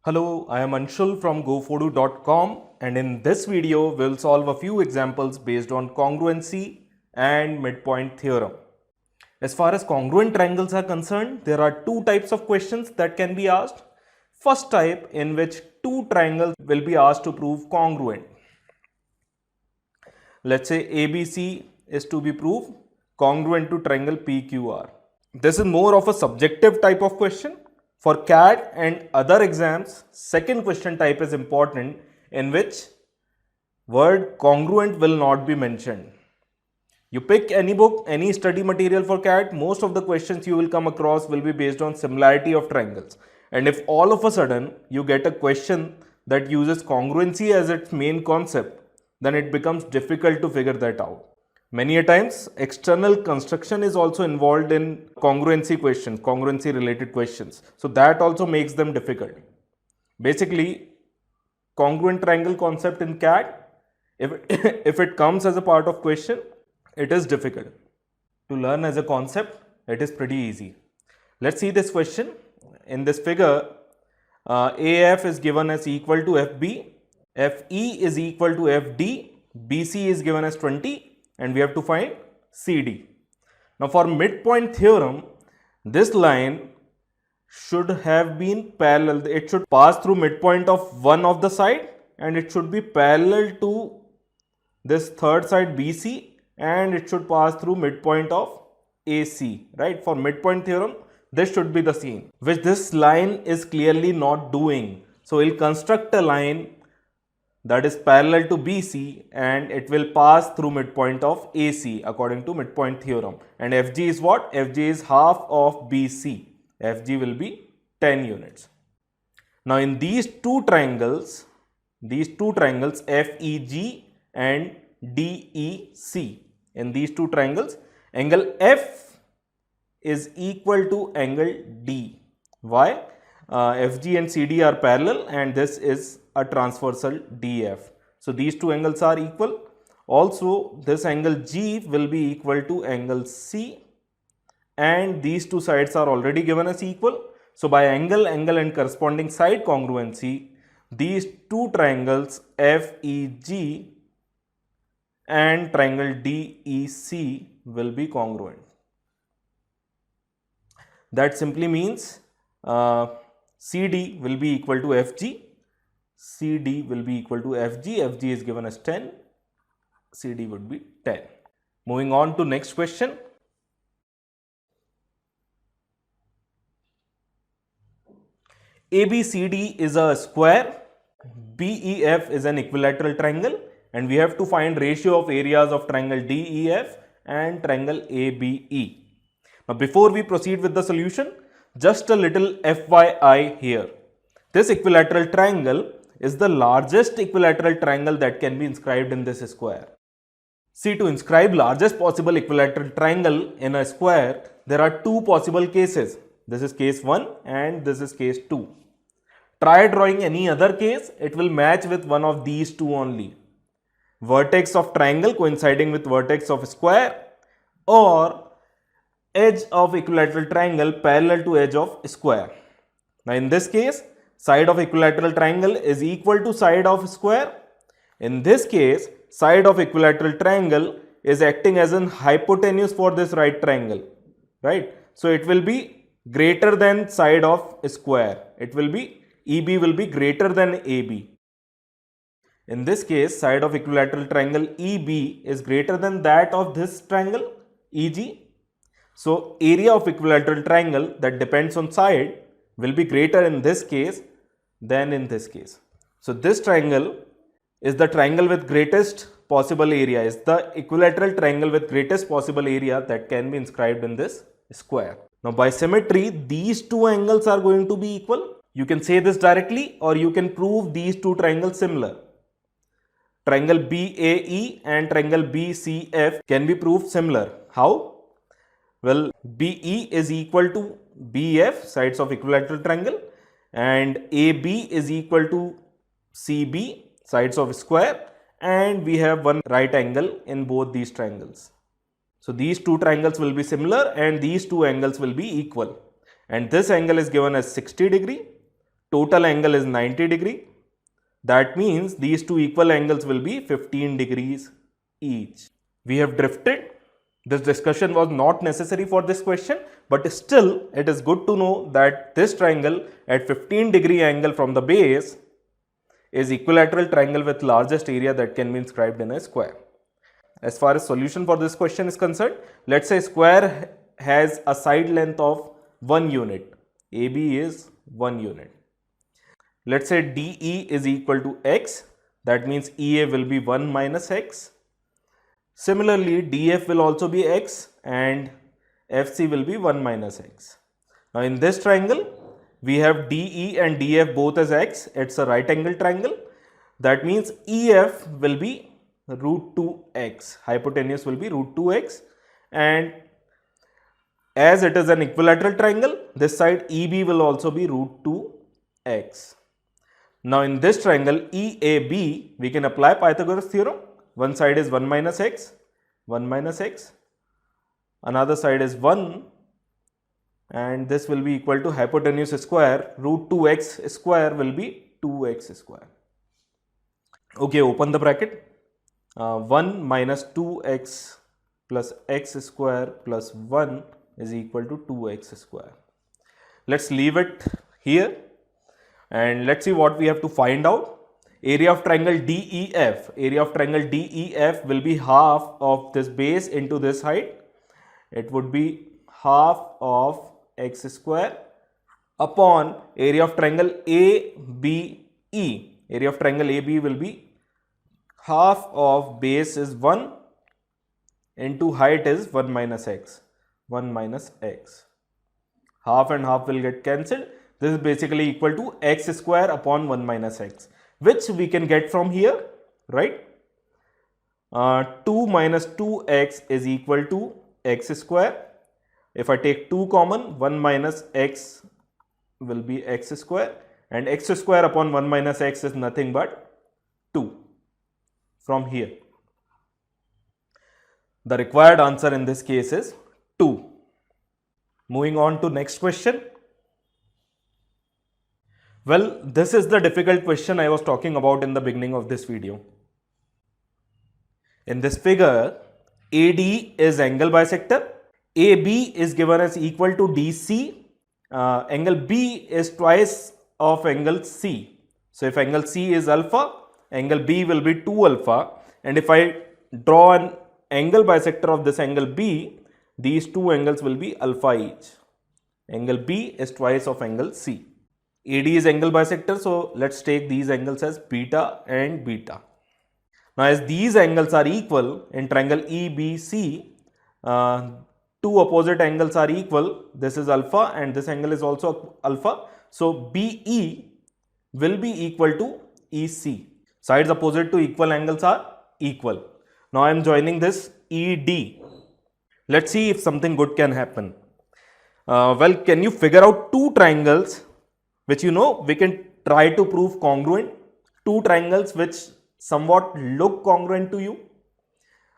Hello, I am Anshul from GoFodu.com, and in this video we'll solve a few examples based on congruency and midpoint theorem. As far as congruent triangles are concerned, there are two types of questions that can be asked. First type, in which two triangles will be asked to prove congruent. Let's say ABC is to be proved congruent to triangle PQR. This is more of a subjective type of question. For CAT and other exams, second question type is important, in which word congruent will not be mentioned. You pick any book, any study material for CAT, most of the questions you will come across will be based on similarity of triangles. And if all of a sudden you get a question that uses congruency as its main concept, then it becomes difficult to figure that out. Many a times, external construction is also involved in congruency questions, congruency related questions. So that also makes them difficult. Basically, congruent triangle concept in CAT, if it comes as a part of question, it is difficult. To learn as a concept, it is pretty easy. Let's see this question. In this figure, AF is given as equal to FB, FE is equal to FD, BC is given as 20, and we have to find CD. Now for midpoint theorem, this line should have been parallel. It should pass through midpoint of one of the side, and it should be parallel to this third side BC, and it should pass through midpoint of AC, right? For midpoint theorem, this should be the scene, which this line is clearly not doing. So we'll construct a line that is parallel to BC, and it will pass through midpoint of AC according to midpoint theorem. And FG is what? FG is half of BC. FG will be 10 units. Now in these two triangles FEG and DEC, in these two triangles, angle F is equal to angle D. Why? FG and CD are parallel, and this is a transversal DF. So these two angles are equal. Also, this angle G will be equal to angle C, and these two sides are already given as equal. So by angle and corresponding side congruency, these two triangles FEG and triangle DEC will be congruent. That simply means CD will be equal to FG, CD will be equal to FG, FG is given as 10, CD would be 10. Moving on to next question. ABCD is a square, BEF is an equilateral triangle, and we have to find ratio of areas of triangle DEF and triangle ABE. Now before we proceed with the solution, just a little FYI here. This equilateral triangle is the largest equilateral triangle that can be inscribed in this square. See, to inscribe largest possible equilateral triangle in a square, there are two possible cases. This is case 1 and this is case 2. Try drawing any other case, it will match with one of these two only. Vertex of triangle coinciding with vertex of square, or edge of equilateral triangle parallel to edge of square. Now in this case, side of equilateral triangle is equal to side of square. In this case, side of equilateral triangle is acting as an hypotenuse for this right triangle, right? So it will be greater than side of square. It will be EB will be greater than AB. In this case, side of equilateral triangle EB is greater than that of this triangle EG. So area of equilateral triangle that depends on side will be greater in this case than in this case. So this triangle is the triangle with greatest possible area, is the equilateral triangle with greatest possible area that can be inscribed in this square. Now by symmetry, these two angles are going to be equal. You can say this directly, or you can prove these two triangles similar. Triangle BAE and triangle BCF can be proved similar. How? Well, BE is equal to BF, sides of equilateral triangle, and AB is equal to CB, sides of square, and we have one right angle in both these triangles. So these two triangles will be similar and these two angles will be equal. And this angle is given as 60 degree. total angle is 90 degree. That means these two equal angles will be 15 degrees each. We have drifted. This discussion was not necessary for this question, but still it is good to know that this triangle at 15 degree angle from the base is equilateral triangle with largest area that can be inscribed in a square. As far as solution for this question is concerned, let's say square has a side length of 1 unit. AB is 1 unit. Let's say DE is equal to x. That means EA will be 1 minus x. Similarly, DF will also be x and FC will be 1 minus x. Now in this triangle, we have DE and DF both as x. It's a right angle triangle. That means EF will be root 2x. Hypotenuse will be root 2x. And as it is an equilateral triangle, this side EB will also be root 2x. Now in this triangle EAB, we can apply Pythagoras theorem. One side is 1 minus x, 1 minus x. Another side is 1, and this will be equal to hypotenuse square, root 2x square will be 2x square. Okay, open the bracket. 1 minus 2x plus x square plus 1 is equal to 2x square. Let's leave it here and let's see what we have to find out. Area of triangle DEF. Area of triangle DEF will be half of this base into this height. It would be half of x square upon area of triangle ABE. Area of triangle AB will be half of base is 1 into height is 1 minus x. 1 minus x. Half and half will get cancelled. This is basically equal to x square upon 1 minus x, which we can get from here, right? 2 minus 2x is equal to x square. If I take 2 common, 1 minus x will be x square, and x square upon 1 minus x is nothing but 2 from here. The required answer in this case is 2. Moving on to next question. Well, this is the difficult question I was talking about in the beginning of this video. In this figure, AD is angle bisector, AB is given as equal to DC, angle B is twice of angle C. So if angle C is alpha, angle B will be 2 alpha, and if I draw an angle bisector of this angle B, these two angles will be alpha each. Angle B is twice of angle C. AD is angle bisector, so let's take these angles as beta and beta. Now as these angles are equal in triangle EBC, two opposite angles are equal. This is alpha and this angle is also alpha. So BE will be equal to EC. Sides opposite to equal angles are equal. Now I am joining this ED. Let's see if something good can happen. Well, can you figure out two triangles which we can try to prove congruent? Two triangles which somewhat look congruent to you.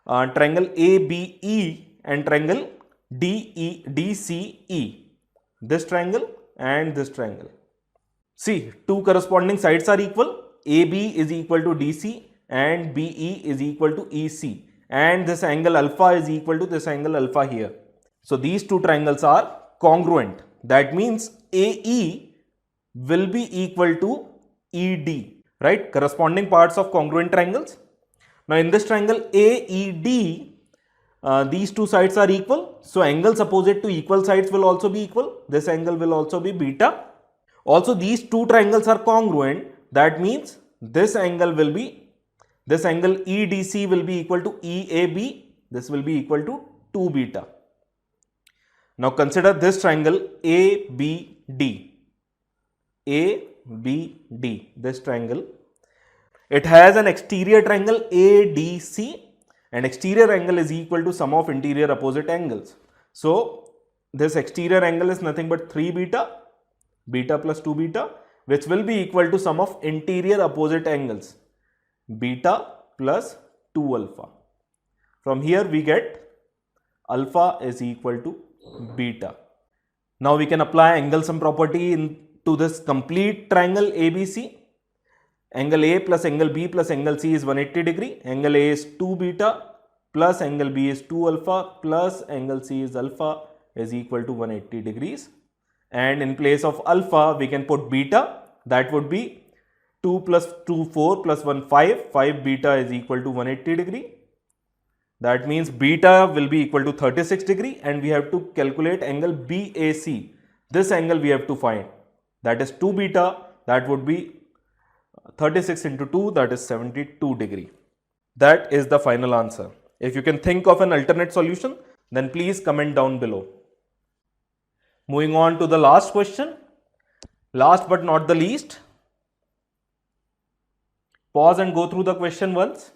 Triangle ABE and triangle DCE. This triangle and this triangle. See, two corresponding sides are equal. AB is equal to DC and BE is equal to EC. And this angle alpha is equal to this angle alpha here. So these two triangles are congruent. That means AE will be equal to ED, right? Corresponding parts of congruent triangles. Now in this triangle AED, these two sides are equal. So angles opposite to equal sides will also be equal. This angle will also be beta. Also these two triangles are congruent. That means this angle EDC will be equal to EAB. This will be equal to 2 beta. Now consider this triangle ABD. ABD, this triangle. It has an exterior triangle ADC, and exterior angle is equal to sum of interior opposite angles. So this exterior angle is nothing but 3 beta, beta plus 2 beta, which will be equal to sum of interior opposite angles, beta plus 2 alpha. From here we get alpha is equal to beta. Now we can apply angle sum property in to this complete triangle ABC. Angle A plus angle B plus angle C is 180 degree. Angle A is 2 beta plus angle B is 2 alpha plus angle C is alpha is equal to 180 degrees. And in place of alpha, we can put beta. That would be 2 plus 2, 4 plus 1, 5. 5 beta is equal to 180 degree. That means beta will be equal to 36 degree, and we have to calculate angle BAC. This angle we have to find. That is 2 beta. That would be 36 into 2, that is 72 degree. That is the final answer. If you can think of an alternate solution, then please comment down below. Moving on to the last question. Last but not the least. Pause and go through the question once.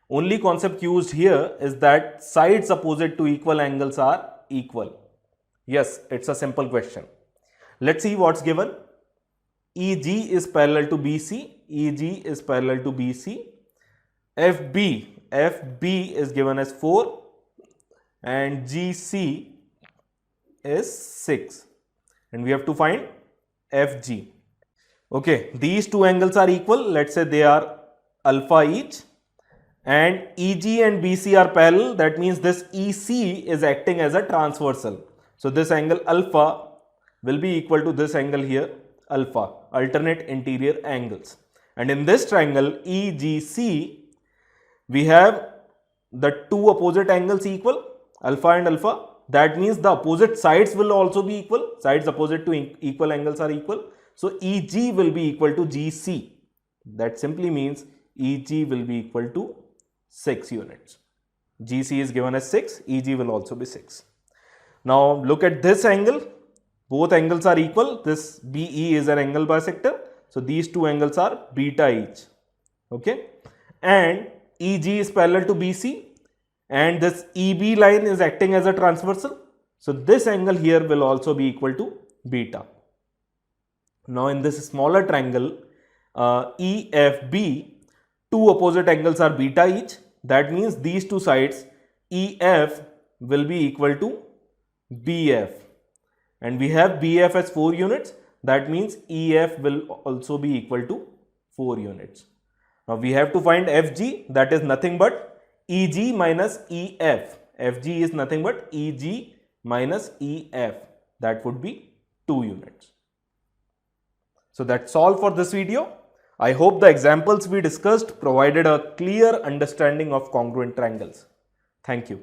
Only concept used here is that sides opposite to equal angles are equal. Yes, it's a simple question. Let's see what's given. EG is parallel to BC. EG is parallel to BC. FB is given as 4 and GC is 6. And we have to find FG. Okay, these two angles are equal. Let's say they are alpha each. And EG and BC are parallel. That means this EC is acting as a transversal. So this angle alpha will be equal to this angle here, alpha, alternate interior angles. And in this triangle EGC, we have the two opposite angles equal, alpha and alpha. That means the opposite sides will also be equal. Sides opposite to equal angles are equal. So EG will be equal to GC. That simply means EG will be equal to 6 units. GC is given as 6, EG will also be 6. Now look at this angle. Both angles are equal. This BE is an angle bisector. So these two angles are beta each. Okay. And EG is parallel to BC. And this EB line is acting as a transversal. So this angle here will also be equal to beta. Now in this smaller triangle EFB, two opposite angles are beta each. That means these two sides EF will be equal to BF. And we have BF as 4 units. That means EF will also be equal to 4 units. Now we have to find FG, that is nothing but EG minus EF. FG is nothing but EG minus EF. That would be 2 units. So that's all for this video. I hope the examples we discussed provided a clear understanding of congruent triangles. Thank you.